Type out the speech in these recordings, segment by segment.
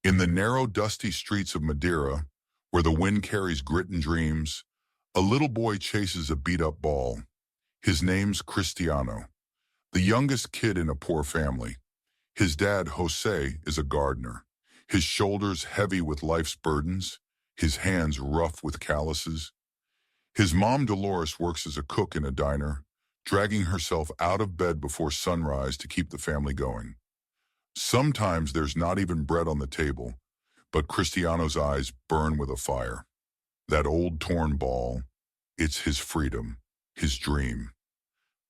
In the narrow, dusty streets of Madeira, where the wind carries grit and dreams, a little boy chases a beat-up ball. His name's Cristiano, the youngest kid in a poor family. His dad, Jose, is a gardener, his shoulders heavy with life's burdens, his hands rough with calluses. His mom, Dolores, works as a cook in a diner, dragging herself out of bed before sunrise to keep the family going. Sometimes there's not even bread on the table, but Cristiano's eyes burn with a fire. That old torn ball, it's his freedom, his dream.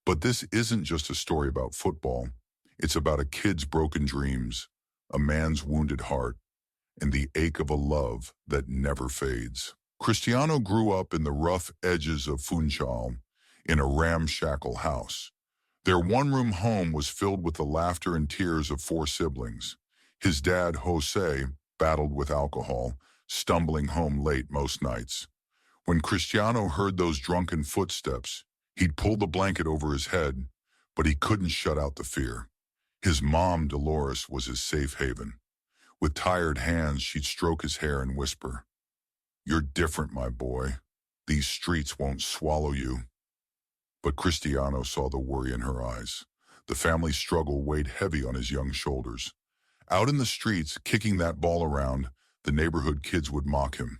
But this isn't just a story about football. It's about a kid's broken dreams, a man's wounded heart, and the ache of a love that never fades. Cristiano grew up in the rough edges of Funchal, in a ramshackle house. Their one-room home was filled with the laughter and tears of four siblings. His dad, Jose, battled with alcohol, stumbling home late most nights. When Cristiano heard those drunken footsteps, he'd pull the blanket over his head, but he couldn't shut out the fear. His mom, Dolores, was his safe haven. With tired hands, she'd stroke his hair and whisper, "You're different, my boy. These streets won't swallow you." But Cristiano saw the worry in her eyes. The family struggle weighed heavy on his young shoulders. Out in the streets, kicking that ball around, the neighborhood kids would mock him.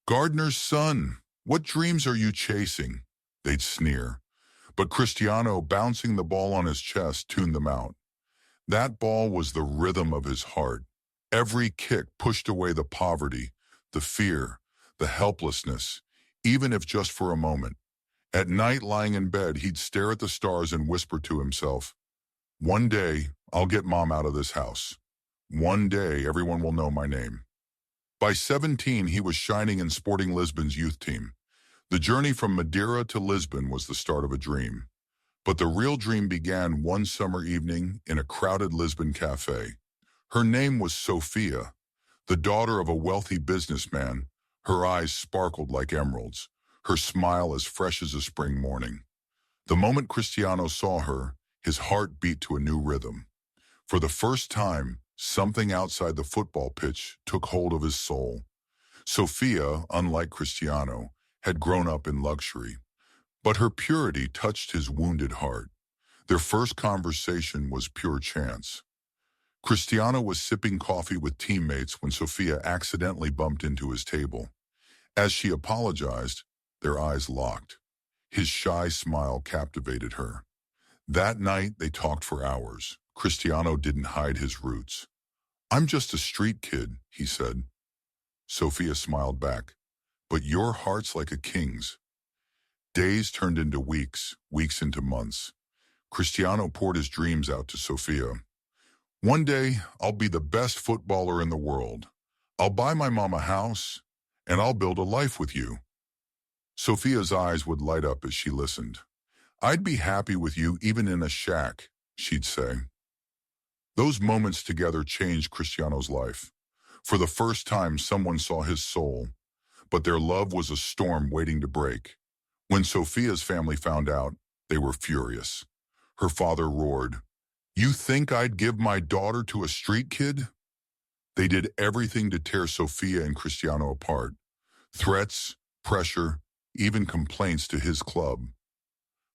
"Gardener's son, what dreams are you chasing?" They'd sneer. But Cristiano, bouncing the ball on his chest, tuned them out. That ball was the rhythm of his heart. Every kick pushed away the poverty, the fear, the helplessness, even if just for a moment. At night, lying in bed, he'd stare at the stars and whisper to himself, "One day, I'll get Mom out of this house. One day, everyone will know my name." By 17, he was shining in Sporting Lisbon's youth team. The journey from Madeira to Lisbon was the start of a dream. But the real dream began one summer evening in a crowded Lisbon cafe. Her name was Sofia, the daughter of a wealthy businessman. Her eyes sparkled like emeralds, her smile as fresh as a spring morning. The moment Cristiano saw her, his heart beat to a new rhythm. For the first time, something outside the football pitch took hold of his soul. Sofia, unlike Cristiano, had grown up in luxury, but her purity touched his wounded heart. Their first conversation was pure chance. Cristiano was sipping coffee with teammates when Sofia accidentally bumped into his table. As she apologized, their eyes locked. His shy smile captivated her. That night, they talked for hours. Cristiano didn't hide his roots. "I'm just a street kid," he said. Sofia smiled back. "But your heart's like a king's." Days turned into weeks, weeks into months. Cristiano poured his dreams out to Sofia. "One day, I'll be the best footballer in the world. I'll buy my mom a house, and I'll build a life with you." Sofia's eyes would light up as she listened. "I'd be happy with you even in a shack," she'd say. Those moments together changed Cristiano's life. For the first time, someone saw his soul, but their love was a storm waiting to break. When Sofia's family found out, they were furious. Her father roared, "You think I'd give my daughter to a street kid?" They did everything to tear Sofia and Cristiano apart. Threats, pressure, even complaints to his club.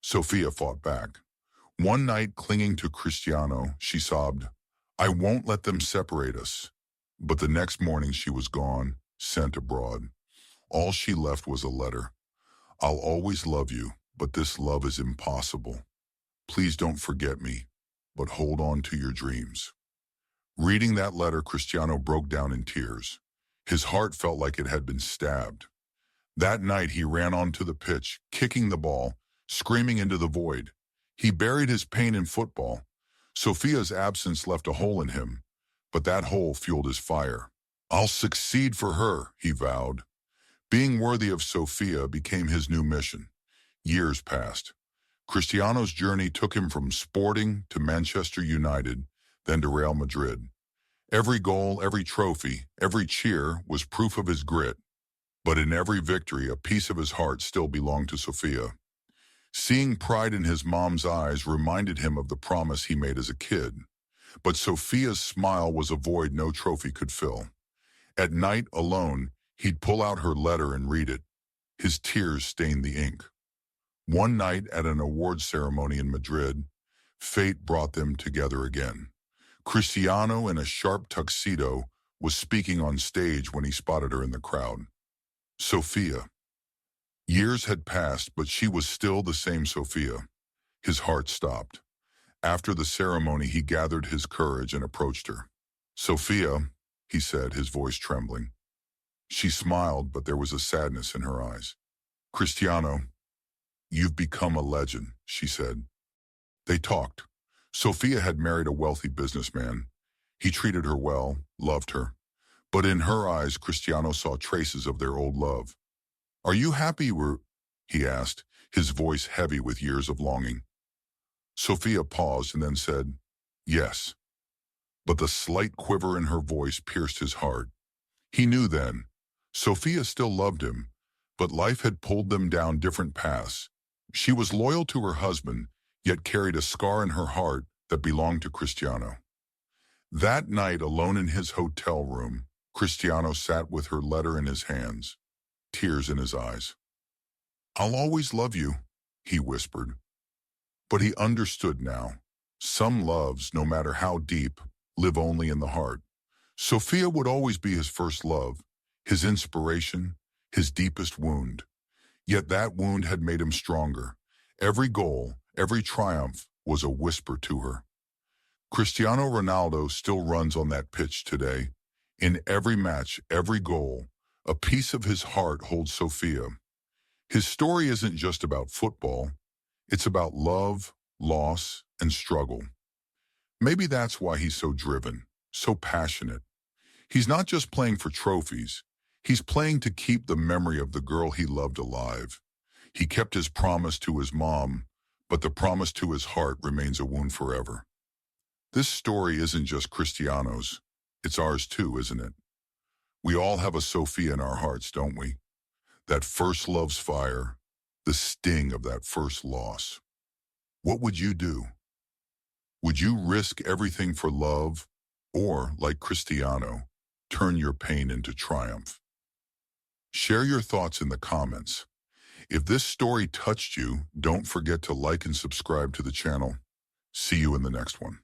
Sofia fought back. One night, clinging to Cristiano, she sobbed, "I won't let them separate us." But the next morning she was gone, sent abroad. All she left was a letter. "I'll always love you, but this love is impossible. Please don't forget me, but hold on to your dreams." Reading that letter, Cristiano broke down in tears. His heart felt like it had been stabbed. That night he ran onto the pitch, kicking the ball, screaming into the void. He buried his pain in football. Sofia's absence left a hole in him, but that hole fueled his fire. "I'll succeed for her," he vowed. Being worthy of Sofia became his new mission. Years passed. Cristiano's journey took him from Sporting to Manchester United, then to Real Madrid. Every goal, every trophy, every cheer was proof of his grit. But in every victory, a piece of his heart still belonged to Sofia. Seeing pride in his mom's eyes reminded him of the promise he made as a kid. But Sophia's smile was a void no trophy could fill. At night, alone, he'd pull out her letter and read it. His tears stained the ink. One night at an awards ceremony in Madrid, fate brought them together again. Cristiano, in a sharp tuxedo, was speaking on stage when he spotted her in the crowd. Sophia. Years had passed, but she was still the same Sophia. His heart stopped. After the ceremony, he gathered his courage and approached her. Sophia, he said, his voice trembling. She smiled, but there was a sadness in her eyes. Cristiano, you've become a legend, she said. They talked. Sophia had married a wealthy businessman. He treated her well, loved her. But in her eyes, Cristiano saw traces of their old love. Are you happy he asked, his voice heavy with years of longing. Sophia paused and then said, yes. But the slight quiver in her voice pierced his heart. He knew then. Sophia still loved him, but life had pulled them down different paths. She was loyal to her husband, yet carried a scar in her heart that belonged to Cristiano. That night, alone in his hotel room, Cristiano sat with her letter in his hands, tears in his eyes. I'll always love you, he whispered. But he understood now. Some loves, no matter how deep, live only in the heart. Sophia would always be his first love, his inspiration, his deepest wound. Yet that wound had made him stronger. Every goal, every triumph was a whisper to her. Cristiano Ronaldo still runs on that pitch today. In every match, every goal, a piece of his heart holds Sophia. His story isn't just about football. It's about love, loss, and struggle. Maybe that's why he's so driven, so passionate. He's not just playing for trophies. He's playing to keep the memory of the girl he loved alive. He kept his promise to his mom, but the promise to his heart remains a wound forever. This story isn't just Cristiano's. It's ours too, isn't it? We all have a Sophia in our hearts, don't we? That first love's fire, the sting of that first loss. What would you do? Would you risk everything for love, or, like Cristiano, turn your pain into triumph? Share your thoughts in the comments. If this story touched you, don't forget to like and subscribe to the channel. See you in the next one.